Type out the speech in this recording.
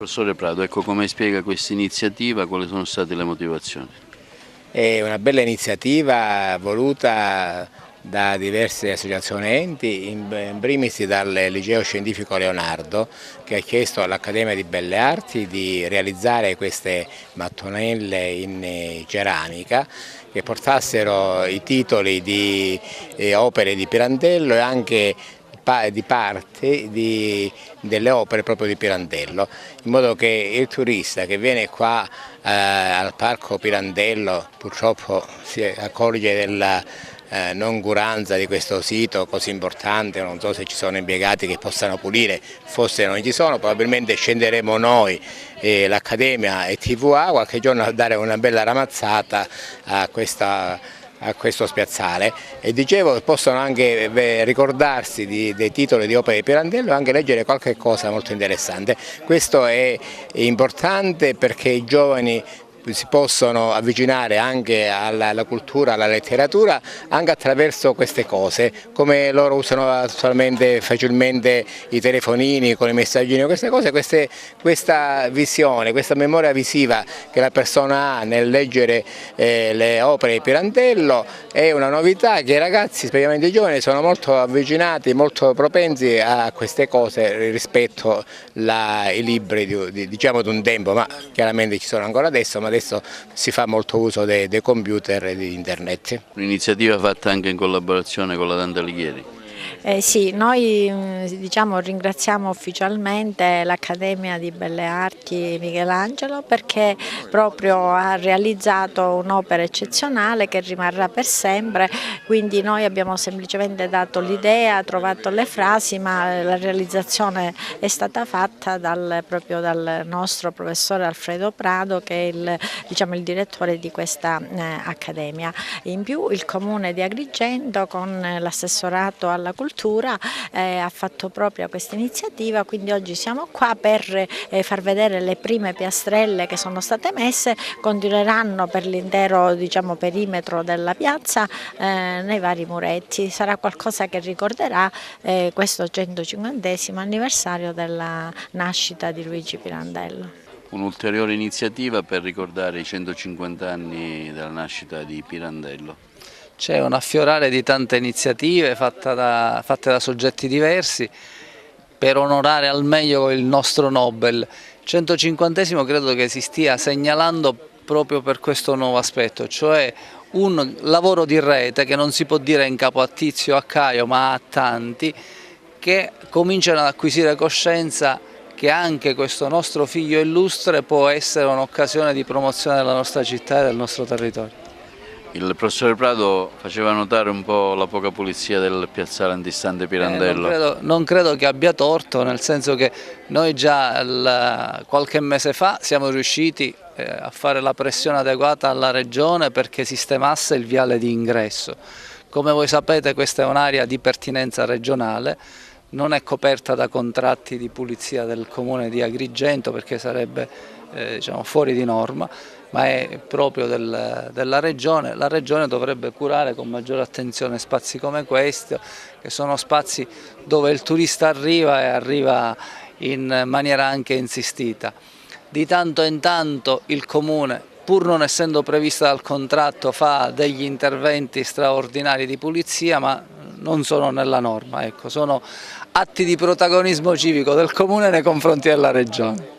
Professore Prato, ecco come spiega questa iniziativa, quali sono state le motivazioni? È una bella iniziativa voluta da diverse associazioni e enti, in primis dal Liceo Scientifico Leonardo, che ha chiesto all'Accademia di Belle Arti di realizzare queste mattonelle in ceramica che portassero i titoli di opere di Pirandello e anche di parte delle opere proprio di Pirandello, in modo che il turista che viene qua al Parco Pirandello purtroppo si accorge della noncuranza di questo sito così importante. Non so se ci sono impiegati che possano pulire, forse non ci sono, probabilmente scenderemo noi, l'Accademia e TVA qualche giorno a dare una bella ramazzata a questo spiazzale, e dicevo che possono anche ricordarsi dei titoli di opere di Pirandello e anche leggere qualche cosa molto interessante. Questo è importante perché i giovani si possono avvicinare anche alla cultura, alla letteratura, anche attraverso queste cose, come loro usano attualmente facilmente i telefonini con i messaggini, queste cose, questa visione, questa memoria visiva che la persona ha nel leggere le opere di Pirandello è una novità che i ragazzi, specialmente i giovani, sono molto avvicinati, molto propensi a queste cose rispetto ai libri diciamo di un tempo, ma chiaramente ci sono ancora adesso, ma adesso si fa molto uso dei computer e di internet. Un'iniziativa fatta anche in collaborazione con la Dante Alighieri. Sì, noi diciamo, ringraziamo ufficialmente l'Accademia di Belle Arti Michelangelo perché proprio ha realizzato un'opera eccezionale che rimarrà per sempre, quindi noi abbiamo semplicemente dato l'idea, trovato le frasi, ma la realizzazione è stata fatta proprio dal nostro professore Alfredo Prado, che è il direttore di questa Accademia. In più il Comune di Agrigento con l'assessorato alla cultura ha fatto proprio questa iniziativa, quindi oggi siamo qua per far vedere le prime piastrelle che sono state messe, continueranno per l'intero perimetro della piazza nei vari muretti. Sarà qualcosa che ricorderà questo 150° anniversario della nascita di Luigi Pirandello. Un'ulteriore iniziativa per ricordare i 150 anni della nascita di Pirandello. C'è un affiorare di tante iniziative fatte da soggetti diversi per onorare al meglio il nostro Nobel. 150° credo che si stia segnalando proprio per questo nuovo aspetto, cioè un lavoro di rete che non si può dire in capo a Tizio o a Caio, ma a tanti, che cominciano ad acquisire coscienza che anche questo nostro figlio illustre può essere un'occasione di promozione della nostra città e del nostro territorio. Il professore Prato faceva notare un po' la poca pulizia del piazzale antistante Pirandello. Non credo che abbia torto, nel senso che noi già qualche mese fa siamo riusciti a fare la pressione adeguata alla Regione perché sistemasse il viale di ingresso. Come voi sapete, questa è un'area di pertinenza regionale, non è coperta da contratti di pulizia del Comune di Agrigento perché sarebbe fuori di norma, ma è proprio della Regione. La Regione dovrebbe curare con maggiore attenzione spazi come questo, che sono spazi dove il turista arriva e arriva in maniera anche insistita. Di tanto in tanto il Comune, pur non essendo prevista dal contratto, fa degli interventi straordinari di pulizia, ma non sono nella norma, ecco, sono atti di protagonismo civico del Comune nei confronti della Regione.